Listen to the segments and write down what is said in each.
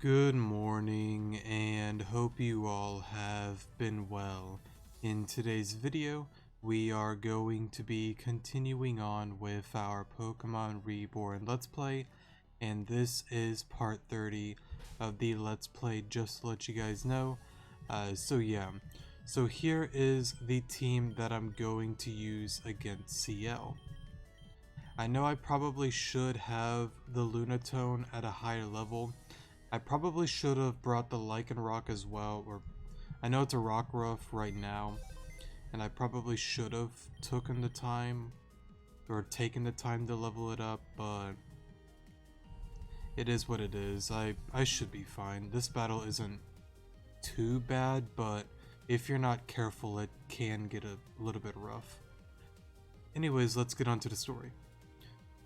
Good morning, and hope you all have been well. In today's video, we are going to be continuing on with our Pokemon Reborn Let's Play, and this is part 30 of the Let's Play, just to let you guys know. So here is the team that I'm going to use against Ciel. I know I probably should have the Lunatone at a higher level. I probably should have brought the Lycanroc as well, or I know it's a Rockruff right now, and I probably should have taken the time to level it up, but it is what it is. I should be fine. This battle isn't too bad, but if you're not careful, it can get a little bit rough. Anyways, let's get on to the story.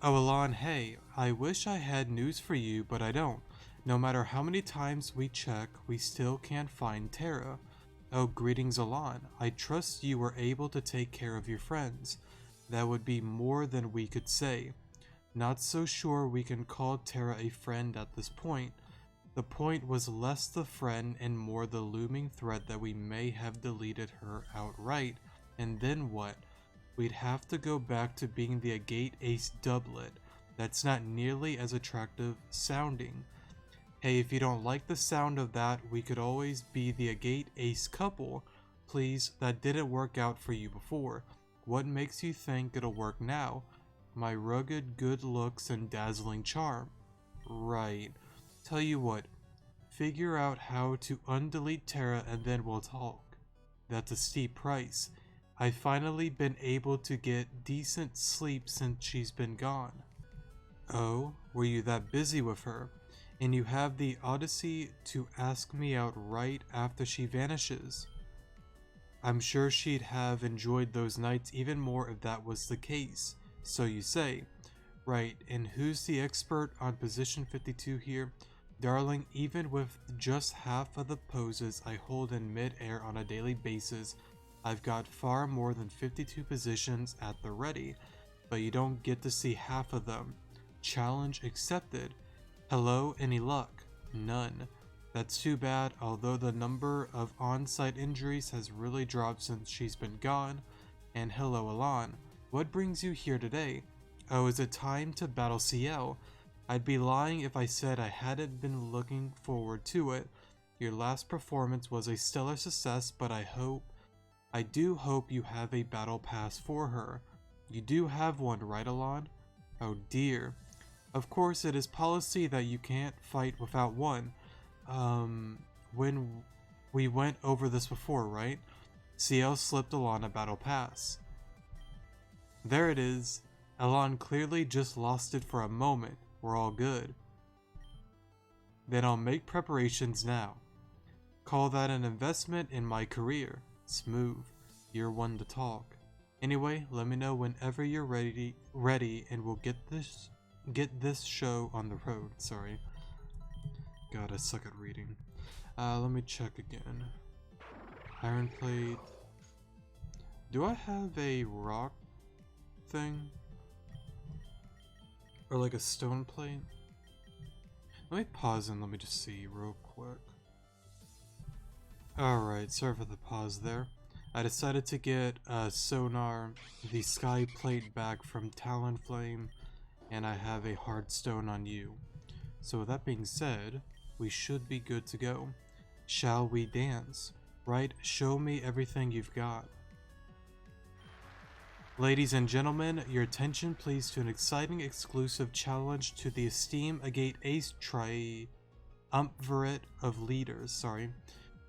Oh, Alon, hey, I wish I had news for you, but I don't. No matter how many times we check, we still can't find Terra. Oh, greetings, Alon. I trust you were able to take care of your friends. That would be more than we could say. Not so sure we can call Terra a friend at this point. The point was less the friend and more the looming threat that we may have deleted her outright. And then what? We'd have to go back to being the Agate Ace doublet. That's not nearly as attractive sounding. Hey, if you don't like the sound of that, we could always be the Agate Ace couple. Please, that didn't work out for you before. What makes you think it'll work now? My rugged good looks and dazzling charm. Right. Tell you what, figure out how to undelete Terra and then we'll talk. That's a steep price. I've finally been able to get decent sleep since she's been gone. Oh, were you that busy with her? And you have the Odyssey to ask me out right after she vanishes. I'm sure she'd have enjoyed those nights even more if that was the case. So you say. Right, and who's the expert on position 52 here? Darling, even with just half of the poses I hold in mid-air on a daily basis, I've got far more than 52 positions at the ready, but you don't get to see half of them. Challenge accepted. Hello, any luck? None. That's too bad, although the number of on-site injuries has really dropped since she's been gone. And hello, Alon. What brings you here today? Oh, is it time to battle Ciel? I'd be lying if I said I hadn't been looking forward to it. Your last performance was a stellar success, but I do hope you have a battle pass for her. You do have one, right, Alon? Oh dear. Of course, it is policy that you can't fight without one. When we went over this before, right? Ciel slipped Alon a battle pass. There it is. Alon clearly just lost it for a moment. We're all good. Then I'll make preparations now. Call that an investment in my career. Smooth. You're one to talk. Anyway, let me know whenever you're ready and we'll get this show on the road. Sorry. God, I suck at reading. Let me check again. Iron plate. Do I have a rock thing? Or like a stone plate? Let me pause and let me just see real quick. Alright, sorry for the pause there. I decided to get Sonar, the sky plate back from Talonflame, and I have a hard stone on you. So with that being said, we should be good to go. Shall we dance? Right, show me everything you've got. Ladies and gentlemen, your attention please to an exciting exclusive challenge to the esteemed Agate Ace Triumvirate of Leaders.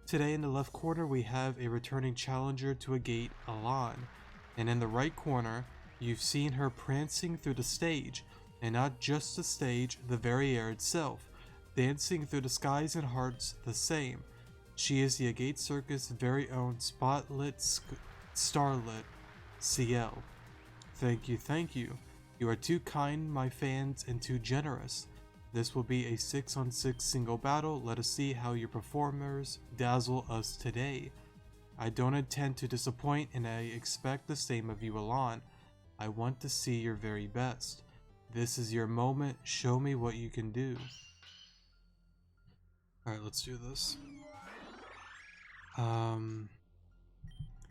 Today in the left corner we have a returning challenger to Agate, Alon. And in the right corner, you've seen her prancing through the stage. And not just the stage, the very air itself, dancing through the skies and hearts the same. She is the Agate Circus' very own starlit Ciel. Thank you. You are too kind, my fans, and too generous. This will be a 6-on-6 single battle. Let us see how your performers dazzle us today. I don't intend to disappoint, and I expect the same of you, Alon. I want to see your very best. This is your moment. Show me what you can do. Alright, let's do this.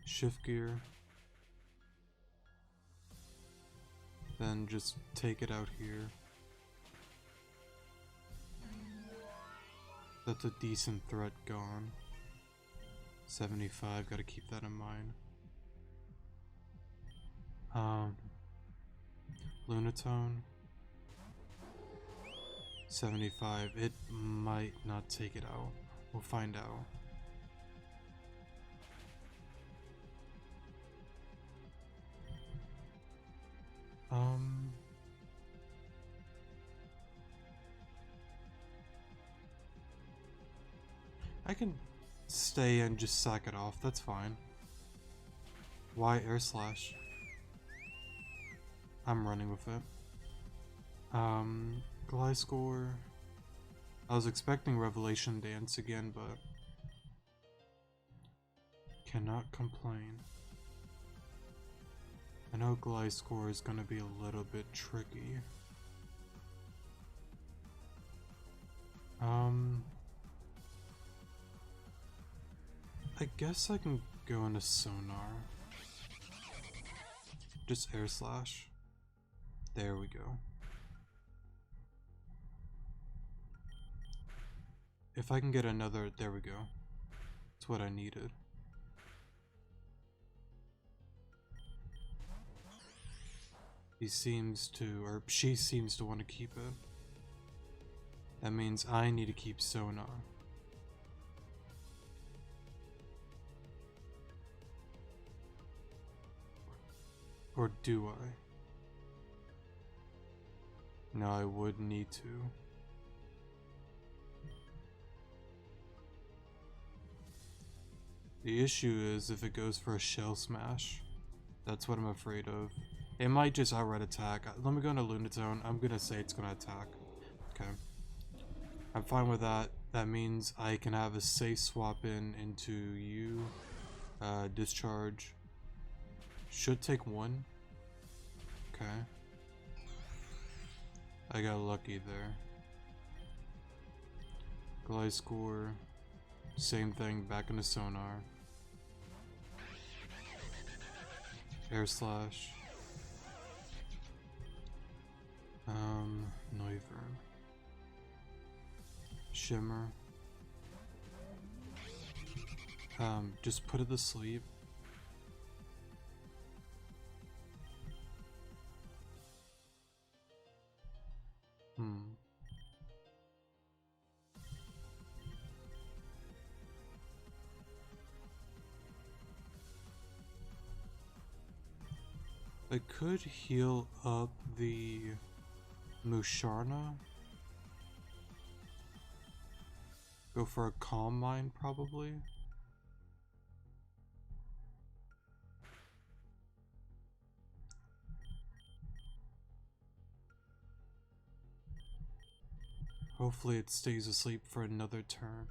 Shift gear. Then just take it out here. That's a decent threat gone. 75, gotta keep that in mind. Lunatone. 75, it might not take it out. We'll find out. I can stay and just sack it off, that's fine. Why air slash? I'm running with it. Gliscor. I was expecting Revelation Dance again, but cannot complain. I know Gliscor is gonna be a little bit tricky. I guess I can go into Sonar. Just air slash. There we go. If I can get another, there we go. That's what I needed. He seems to, or she seems to want to keep it. That means I need to keep Sonar. Or do I? No, I would need to. The issue is if it goes for a Shell Smash. That's what I'm afraid of. It might just outright attack. Let me go into Lunatone. I'm gonna say it's gonna attack. Okay. I'm fine with that. That means I can have a safe swap into you. Discharge. Should take one. Okay. I got lucky there. Gliscor. Same thing, back into Sonar. Air slash. Noivern. Shimmer. Just put it to sleep. I could heal up the Musharna. Go for a Calm Mind, probably. Hopefully it stays asleep for another turn.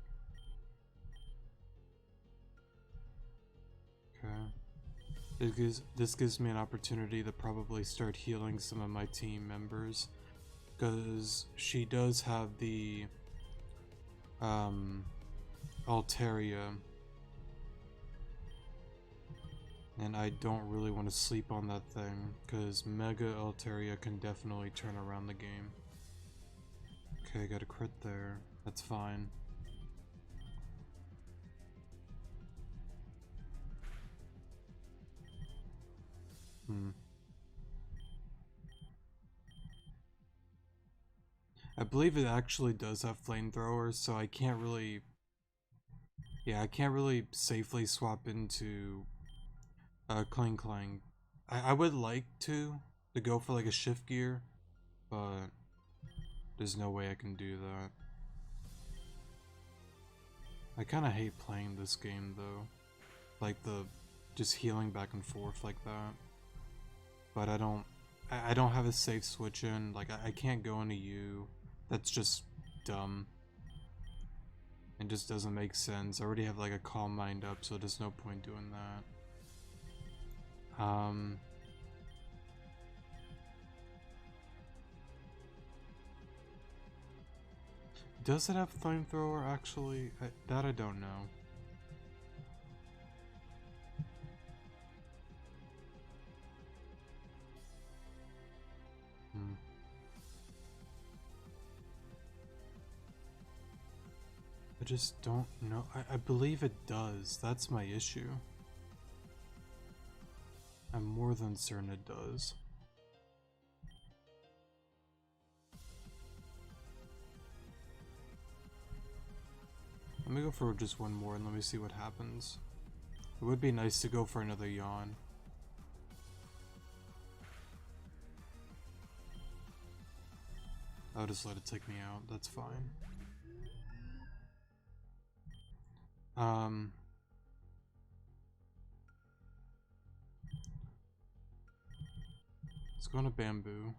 Okay. This gives me an opportunity to probably start healing some of my team members. Because she does have the Altaria. And I don't really want to sleep on that thing. Because Mega Altaria can definitely turn around the game. Okay, I got a crit there. That's fine. I believe it actually does have flamethrowers, so I can't really... Yeah, I can't really safely swap into Clang Clang. I would like to go for like a shift gear, but there's no way I can do that. I kind of hate playing this game though. Like just healing back and forth like that. But I don't have a safe switch in. Like I can't go into you. That's just dumb. It just doesn't make sense. I already have like a Calm Mind up, so there's no point doing that. Does it have flamethrower actually? That I don't know. I just don't know. I believe it does. That's my issue. I'm more than certain it does. Let me go for just one more and let me see what happens. It would be nice to go for another yawn. I'll just let it take me out. That's fine. Let's go into bamboo.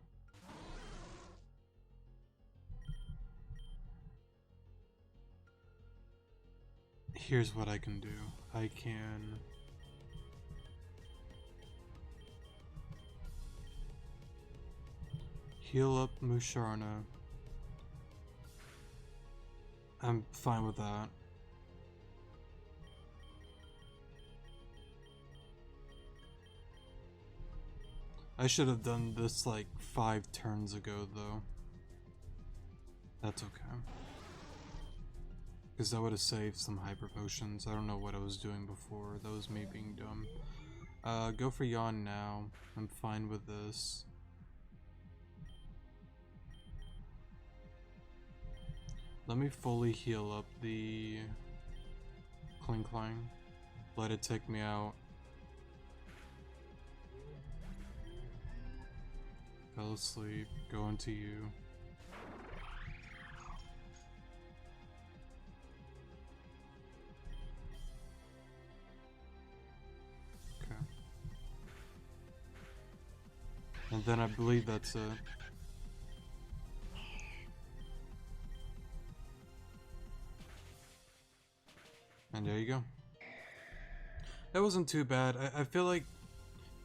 Here's what I can do. I can heal up Musharna. I'm fine with that. I should have done this like 5 turns ago though. That's okay. Because that would have saved some hyper potions. I don't know what I was doing before. That was me being dumb. Go for yawn now. I'm fine with this. Let me fully heal up the Cling Clang. Let it take me out. Fell asleep. Go into you. Okay. And then I believe that's it. And there you go. That wasn't too bad. I feel like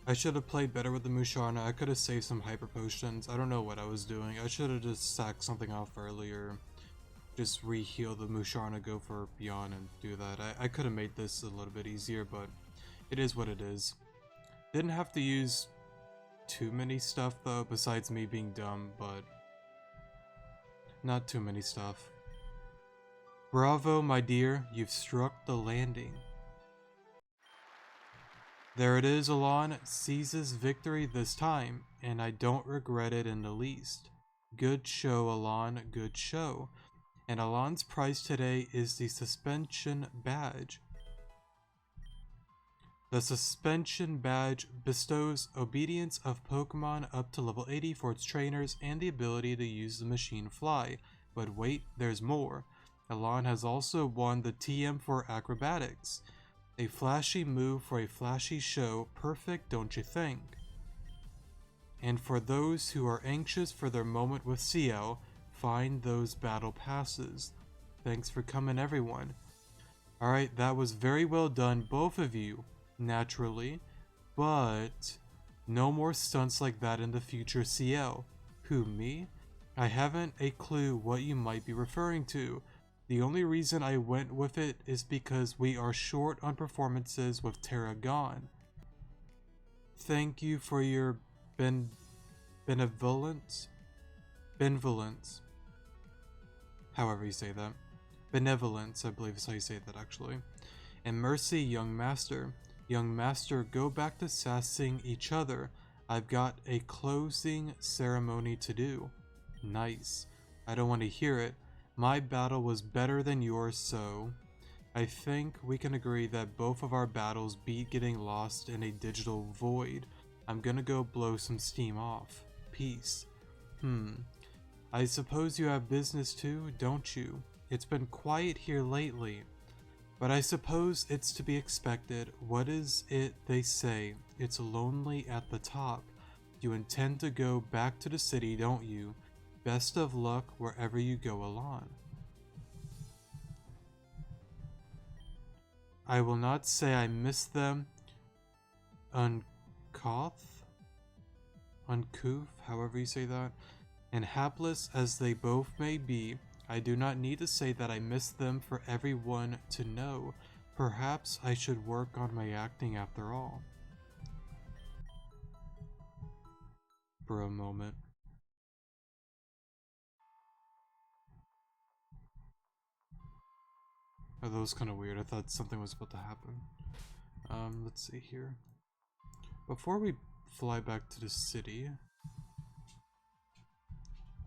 I should have played better with the Musharna. I could have saved some hyper potions. I don't know what I was doing. I should have just sacked something off earlier. Just re-heal the Musharna, go for Yawn and do that. I could have made this a little bit easier, but it is what it is. Didn't have to use too many stuff though, besides me being dumb, but not too many stuff. Bravo, my dear, you've struck the landing. There it is, Alon seizes victory this time, and I don't regret it in the least. Good show, Alon, good show. And Alon's prize today is the suspension badge. The suspension badge bestows obedience of Pokemon up to level 80 for its trainers and the ability to use the machine fly. But wait, there's more. Alon has also won the TM for acrobatics. A flashy move for a flashy show, perfect, don't you think? And for those who are anxious for their moment with Ciel, find those battle passes. Thanks for coming, everyone. Alright, that was very well done, both of you, naturally, but no more stunts like that in the future, Ciel. Who, me? I haven't a clue what you might be referring to. The only reason I went with it is because we are short on performances with Terra gone. Thank you for your benevolence? Benevolence. However you say that. Benevolence, I believe is how you say that actually. And mercy, young master. Young master, go back to sassing each other. I've got a closing ceremony to do. Nice. I don't want to hear it. My battle was better than yours, so I think we can agree that both of our battles beat getting lost in a digital void. I'm gonna go blow some steam off. Peace. I suppose you have business too, don't you? It's been quiet here lately, but I suppose it's to be expected. What is it they say? It's lonely at the top. You intend to go back to the city, don't you? Best of luck wherever you go, Alon. I will not say I miss them. Uncouth, however you say that. And hapless as they both may be, I do not need to say that I miss them for everyone to know. Perhaps I should work on my acting after all. For a moment. Oh, that was kind of weird. I thought something was about to happen. Let's see here. Before we fly back to the city...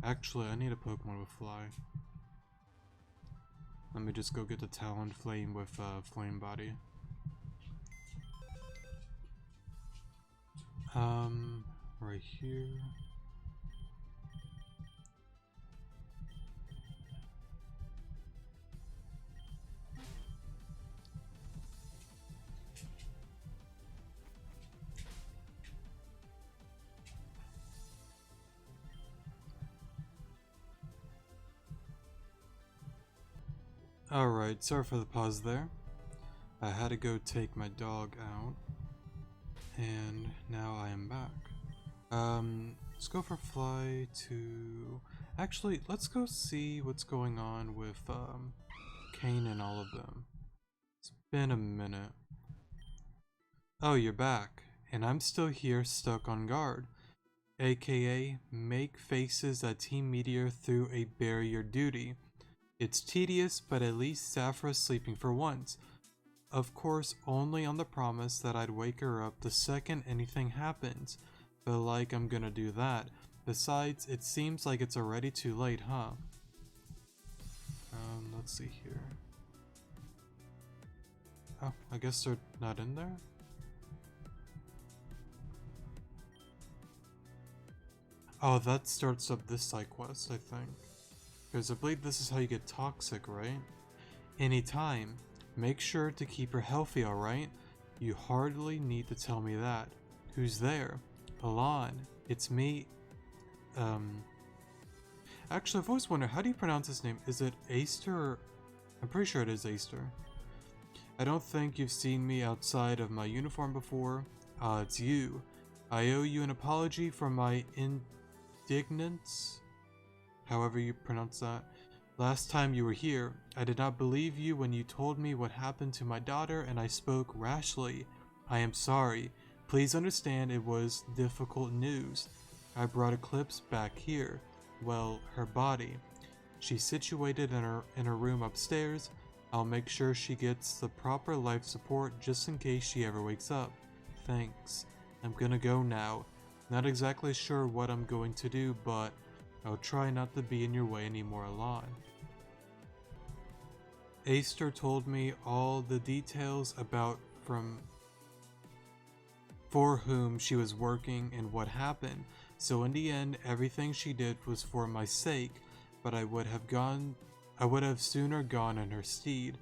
Actually, I need a Pokemon with Fly. Let me just go get the Talonflame with Flame Body. Right here. Alright, sorry for the pause there. I had to go take my dog out. And now I am back. Let's go for Fly to... Actually, let's go see what's going on with, Kane and all of them. It's been a minute. Oh, you're back. And I'm still here, stuck on guard. AKA, make faces at Team Meteor through a barrier duty. It's tedious, but at least Saphra's sleeping for once. Of course, only on the promise that I'd wake her up the second anything happens. But like I'm gonna do that. Besides, it seems like it's already too late, huh? Let's see here. Oh, I guess they're not in there? Oh, that starts up this side quest, I think. Because I believe this is how you get toxic, right? Anytime. Make sure to keep her healthy, alright? You hardly need to tell me that. Who's there? Alon. It's me. Actually, I've always wondered, how do you pronounce his name? Is it Aster or... I'm pretty sure it is Aster. I don't think you've seen me outside of my uniform before. It's you. I owe you an apology for my indignance. However you pronounce that. Last time you were here, I did not believe you when you told me what happened to my daughter and I spoke rashly. I am sorry. Please understand it was difficult news. I brought Eclipse back here. Well, her body. She's situated in her room upstairs. I'll make sure she gets the proper life support just in case she ever wakes up. Thanks. I'm gonna go now. Not exactly sure what I'm going to do, but I'll try not to be in your way anymore, Alon. Aster told me all the details about for whom she was working and what happened, so in the end everything she did was for my sake, but I would have sooner gone in her stead.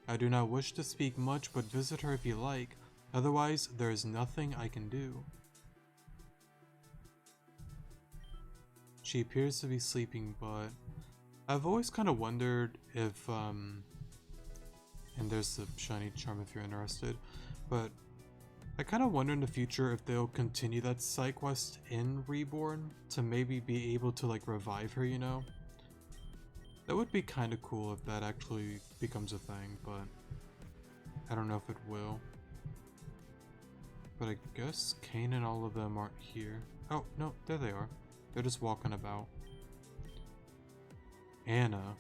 I do not wish to speak much, but visit her if you like, otherwise there is nothing I can do. She appears to be sleeping, but I've always kind of wondered if, and there's the shiny charm if you're interested, but I kind of wonder in the future if they'll continue that side quest in Reborn to maybe be able to like revive her, you know? That would be kind of cool if that actually becomes a thing, but I don't know if it will. But I guess Kane and all of them aren't here. Oh, no, there they are. They're just walking about. Anna.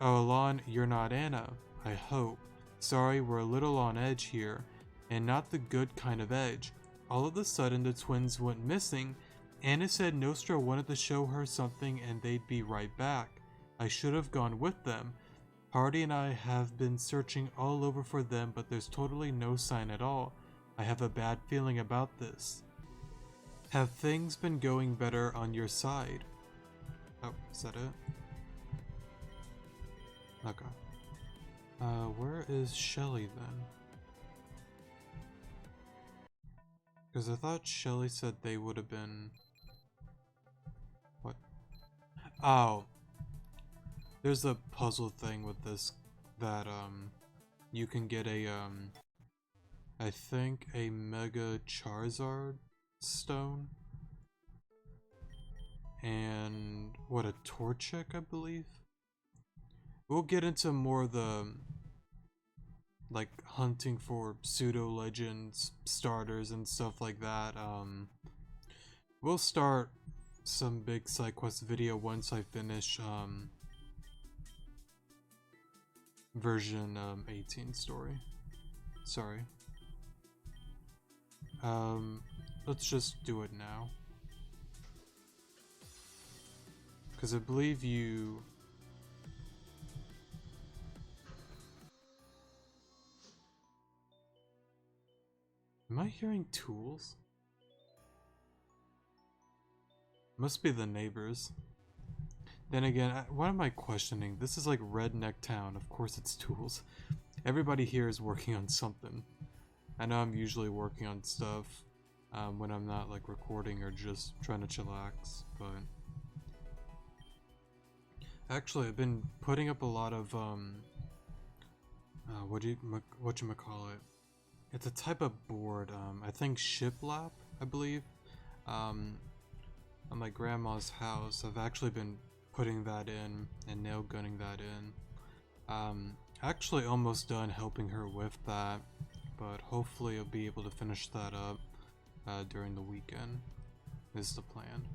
Oh, Alon, you're not Anna. I hope. Sorry, we're a little on edge here. And not the good kind of edge. All of a sudden, the twins went missing. Anna said Nostra wanted to show her something and they'd be right back. I should have gone with them. Hardy and I have been searching all over for them, but there's totally no sign at all. I have a bad feeling about this. Have things been going better on your side? Oh, is that it? Okay. Where is Shelly then? Because I thought Shelly said they would have been... What? Oh. There's a puzzle thing with this that, you can get a, I think a Mega Charizard stone. and what, a Torchic, I believe. We'll get into more of the like hunting for pseudo legends starters and stuff like that. We'll start some big side quest video once I finish version 18 story. Sorry. Let's just do it now. Because I believe you... Am I hearing tools? Must be the neighbors. Then again, what am I questioning? This is like redneck town. Of course it's tools. Everybody here is working on something. I know I'm usually working on stuff when I'm not like recording or just trying to chillax, but... Actually, I've been putting up a lot of, whatchamacallit? It's a type of board, I think shiplap, I believe. On my grandma's house, I've actually been putting that in and nail gunning that in. Actually almost done helping her with that, but hopefully I'll be able to finish that up during the weekend, is the plan.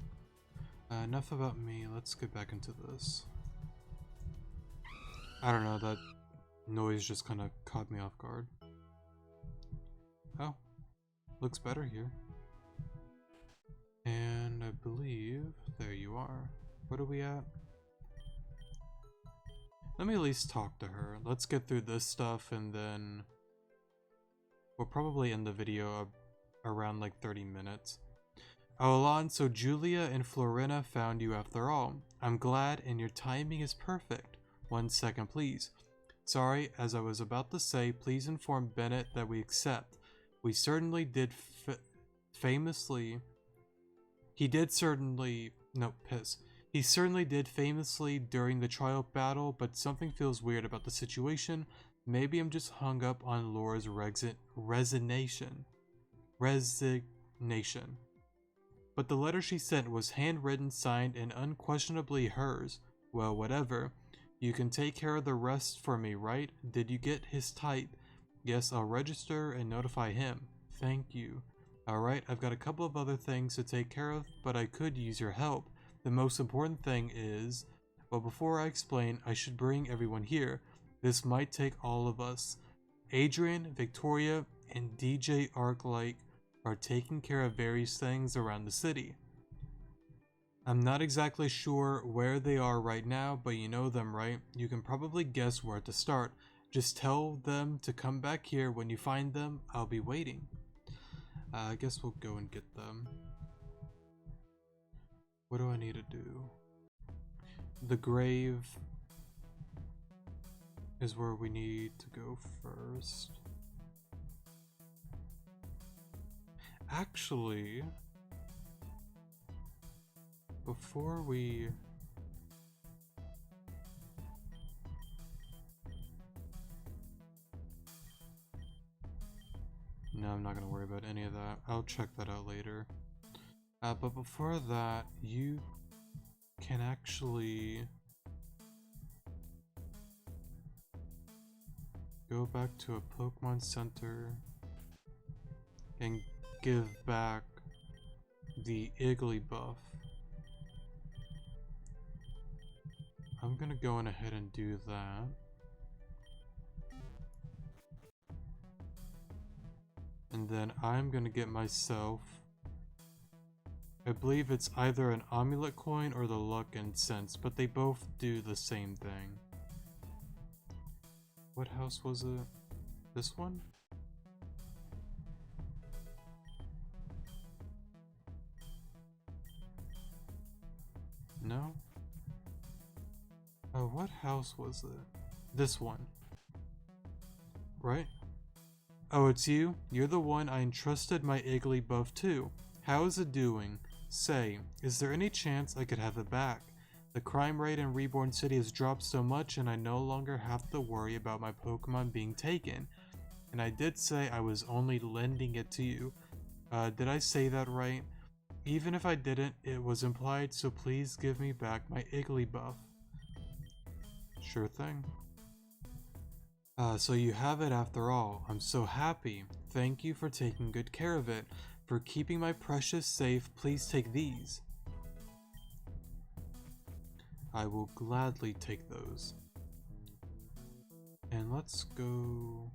Enough about me, let's get back into this. I don't know, that noise just kind of caught me off guard. Oh, looks better here. And I believe, there you are. What are we at? Let me at least talk to her. Let's get through this stuff and then we'll probably end the video around like 30 minutes. Oh, Alon, so Julia and Florina found you after all. I'm glad and your timing is perfect. 1 second, please. Sorry, as I was about to say, please inform Bennett that we accept. We certainly did famously... He certainly did famously during the trial battle, but something feels weird about the situation. Maybe I'm just hung up on Laura's resignation. But the letter she sent was handwritten, signed, and unquestionably hers. Well, whatever. You can take care of the rest for me, right? Did you get his type? Yes, I'll register and notify him. Thank you. Alright, I've got a couple of other things to take care of, but I could use your help. The most important thing is... Well, before I explain, I should bring everyone here. This might take all of us. Adrian, Victoria, and DJ Arclight are taking care of various things around the city. I'm not exactly sure where they are right now, but you know them, right? You can probably guess where to start. Just tell them to come back here when you find them. I'll be waiting. I guess we'll go and get them. What do I need to do? The grave is where we need to go first. Actually, before we... No, I'm not gonna worry about any of that. I'll check that out later. But before that, you can actually go back to a Pokemon Center and give back the Igglybuff. I'm gonna go on ahead and do that. And then I'm gonna get myself, I believe it's either an amulet coin or the luck incense, but they both do the same thing. What house was it? This one? No? Oh, what house was it? This one. Right? Oh, it's you? You're the one I entrusted my Igglybuff to. How is it doing? Say, is there any chance I could have it back? The crime rate in Reborn City has dropped so much and I no longer have to worry about my Pokemon being taken. And I did say I was only lending it to you. Did I say that right? Even if I didn't, it was implied, so please give me back my Iggly buff. Sure thing. So you have it after all. I'm so happy. Thank you for taking good care of it. For keeping my precious safe, please take these. I will gladly take those. And let's go...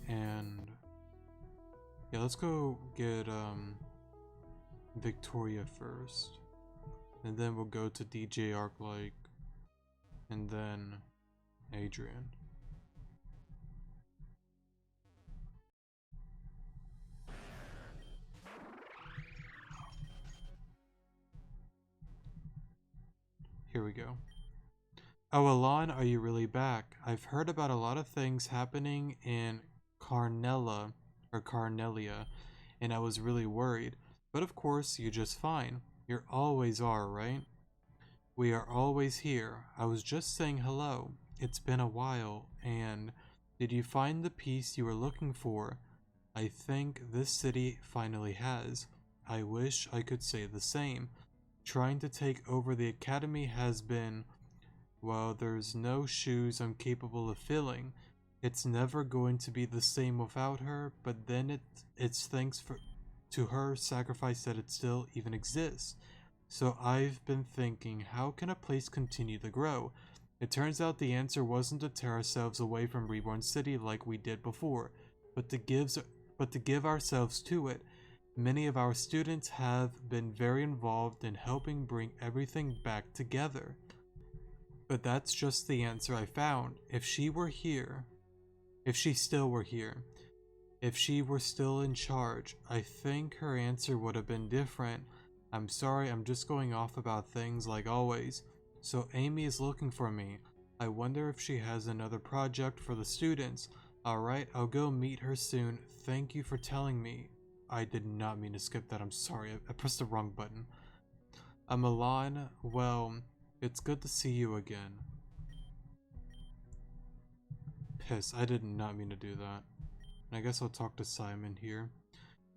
And... yeah, let's go get, Victoria first. And then we'll go to DJ Arclight. And then... Adrian. Here we go. Oh, Alon, are you really back? I've heard about a lot of things happening in Carnella, or Carnelia, and I was really worried. But of course, you're just fine. You always are, right? We are always here. I was just saying hello. It's been a while, and did you find the peace you were looking for? I think this city finally has. I wish I could say the same. Trying to take over the academy has been, well, there's no shoes I'm capable of filling. It's never going to be the same without her, but then it's thanks to her sacrifice that it still even exists. So I've been thinking, how can a place continue to grow? It turns out the answer wasn't to tear ourselves away from Reborn City like we did before, but to give ourselves to it. Many of our students have been very involved in helping bring everything back together. But that's just the answer I found. If she were here, if she still were here, if she were still in charge, I think her answer would have been different. I'm sorry, I'm just going off about things like always. So Amy is looking for me. I wonder if she has another project for the students. Alright, I'll go meet her soon. Thank you for telling me. I did not mean to skip that, I'm sorry, I pressed the wrong button. Milan, well, it's good to see you again. Piss, I did not mean to do that. I guess I'll talk to Simon here.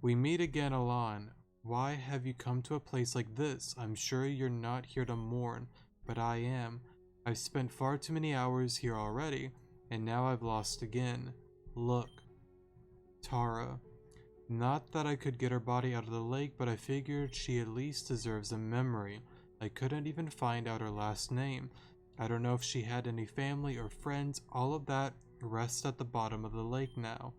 We meet again, Alan. Why have you come to a place like this? I'm sure you're not here to mourn, but I am. I've spent far too many hours here already, and now I've lost again. Look. Tara. Not that I could get her body out of the lake, but I figured she at least deserves a memory. I couldn't even find out her last name. I don't know if she had any family or friends. All of that rests at the bottom of the lake now.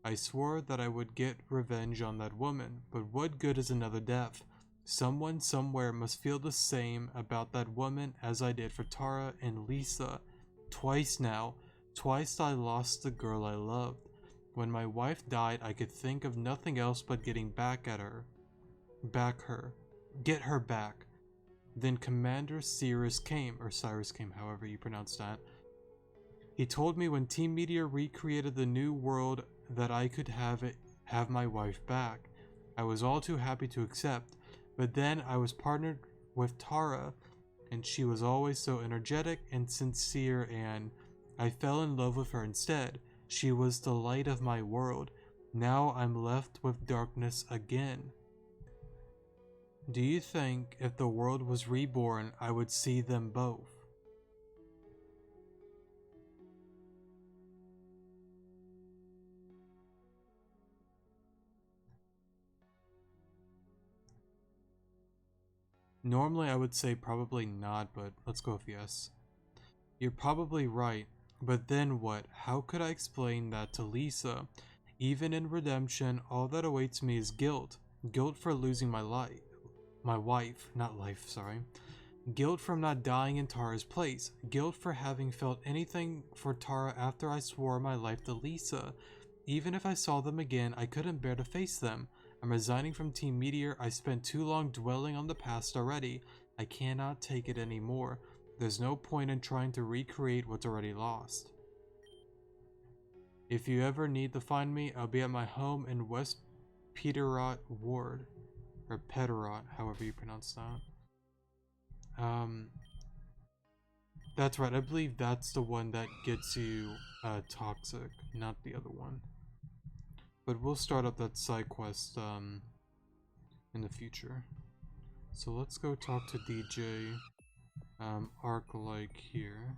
I swore that I would get revenge on that woman, but what good is another death? Someone somewhere must feel the same about that woman as I did for Tara and Lisa. Twice now. Twice I lost the girl I loved. When my wife died, I could think of nothing else but getting back at her. Get her back. Then Commander Cyrus came, or Cyrus came, however you pronounce that. He told me when Team Meteor recreated the new world that I could have my wife back. I was all too happy to accept, but then I was partnered with Tara, and she was always so energetic and sincere, and I fell in love with her instead. She was the light of my world. Now I'm left with darkness again. Do you think if the world was reborn, I would see them both? Normally I would say probably not, but let's go with yes. You're probably right, but then what? How could I explain that to Lisa? Even in redemption, all that awaits me is guilt. Guilt for losing my wife, not life, sorry. Guilt from not dying in Tara's place. Guilt for having felt anything for Tara after I swore my life to Lisa. Even if I saw them again, I couldn't bear to face them. I'm resigning from Team Meteor. I spent too long dwelling on the past already. I cannot take it anymore. There's no point in trying to recreate what's already lost. If you ever need to find me, I'll be at my home in West Peterot Ward. Or Peterot, however you pronounce that. That's right, I believe that's the one that gets you, toxic, not the other one. But we'll start up that side quest in the future. So let's go talk to DJ Arc-like here.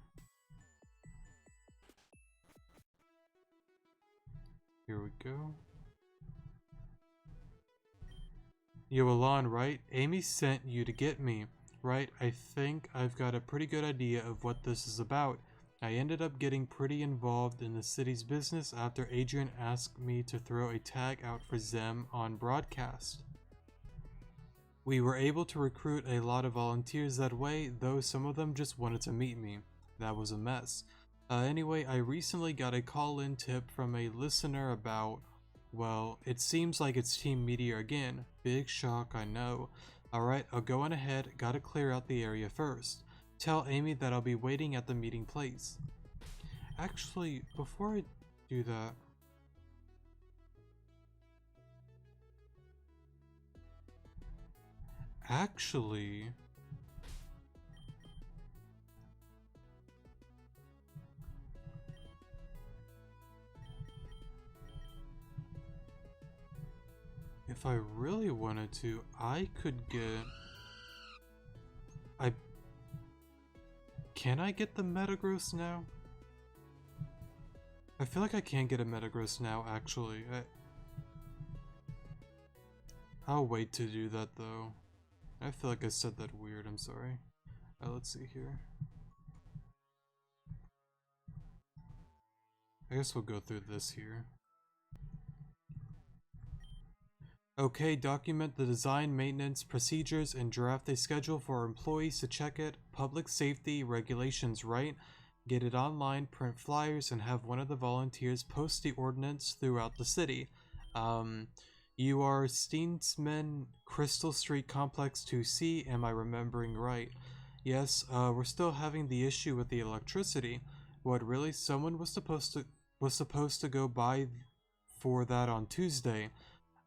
Here we go. Yo, Alon, right? Amy sent you to get me, right? I think I've got a pretty good idea of what this is about. I ended up getting pretty involved in the city's business after Adrian asked me to throw a tag out for Zem on broadcast. We were able to recruit a lot of volunteers that way, though some of them just wanted to meet me. That was a mess. Anyway, I recently got a call-in tip from a listener about, well, it seems like it's Team Meteor again. Big shock, I know. Alright, I'll go on ahead, gotta clear out the area first. Tell Amy that I'll be waiting at the meeting place. Actually, before I do that... Actually... If I really wanted to, I could get... Can I get the Metagross now? I feel like I can't get a Metagross now, actually. I'll wait to do that, though. I feel like I said that weird, I'm sorry. Let's see here. I guess we'll go through this here. Okay, document the design, maintenance, procedures, and draft a schedule for employees to check it. Public safety regulations, right? Get it online, print flyers, and have one of the volunteers post the ordinance throughout the city. You are Steensman, Crystal Street Complex 2C, am I remembering right? Yes, we're still having the issue with the electricity. What, really? Someone was supposed to go by for that on Tuesday.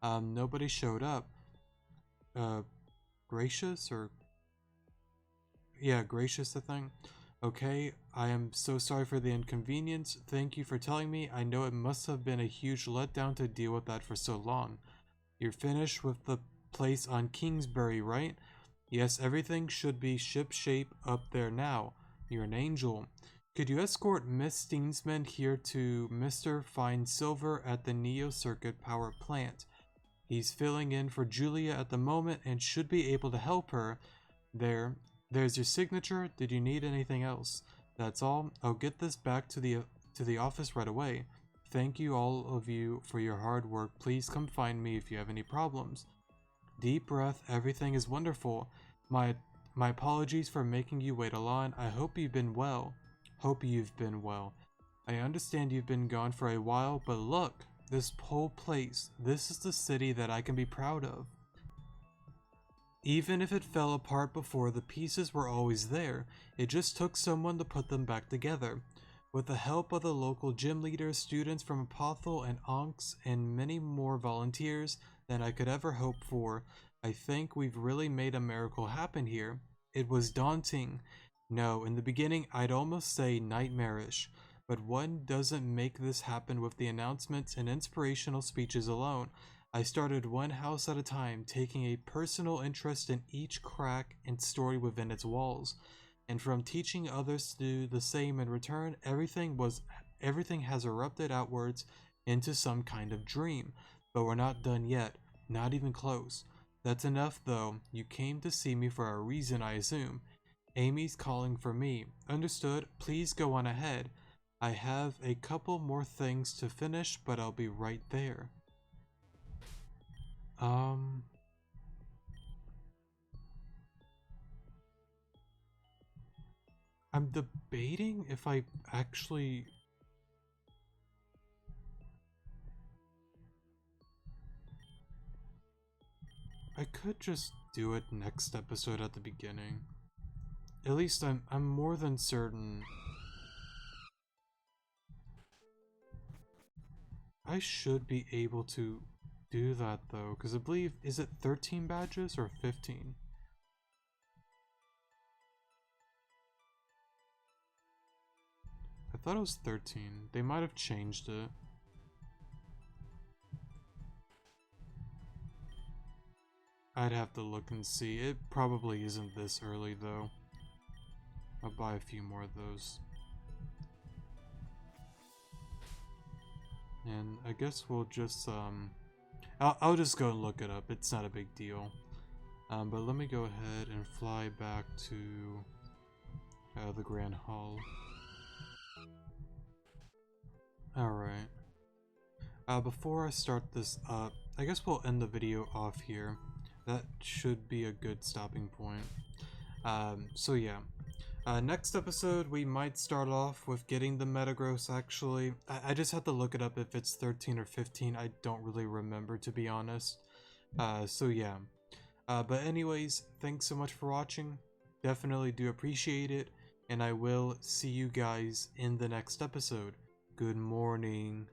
Nobody showed up. Gracious or... Yeah, Gracious, I think. Okay, I am so sorry for the inconvenience. Thank you for telling me. I know it must have been a huge letdown to deal with that for so long. You're finished with the place on Kingsbury, right? Yes, everything should be ship-shape up there now. You're an angel. Could you escort Miss Steensman here to Mr. Fine Silver at the Neo Circuit Power Plant? He's filling in for Julia at the moment and should be able to help her. There's your signature. Did you need anything else? That's all. I'll get this back to the office right away. Thank you all of you for your hard work. Please come find me if you have any problems. Deep breath. Everything is wonderful. My apologies for making you wait a lot. I hope you've been well. I understand you've been gone for a while, but look. This whole place, this is the city that I can be proud of. Even if it fell apart before, the pieces were always there. It just took someone to put them back together. With the help of the local gym leaders, students from Apothel and Onks, and many more volunteers than I could ever hope for, I think we've really made a miracle happen here. It was daunting. No, in the beginning I'd almost say nightmarish. But one doesn't make this happen with the announcements and inspirational speeches alone. I started one house at a time, taking a personal interest in each crack and story within its walls. And from teaching others to do the same in return, everything has erupted outwards into some kind of dream. But we're not done yet, not even close. That's enough though. You came to see me for a reason, I assume. Amy's calling for me. Understood. Please go on ahead. I have a couple more things to finish, but I'll be right there. I'm debating if I actually... I could just do it next episode at the beginning. At least I'm more than certain... I should be able to do that though, because I believe, is it 13 badges or 15? I thought it was 13. They might have changed it. I'd have to look and see. It probably isn't this early though. I'll buy a few more of those. And I guess we'll just, I'll just go and look it up. It's not a big deal. But let me go ahead and fly back to the Grand Hall. Alright. Before I start this up, I guess we'll end the video off here. That should be a good stopping point. So yeah. Next episode, we might start off with getting the Metagross, actually. I just have to look it up if it's 13 or 15. I don't really remember, to be honest. So yeah. But anyways, thanks so much for watching. Definitely do appreciate it. And I will see you guys in the next episode. Good morning.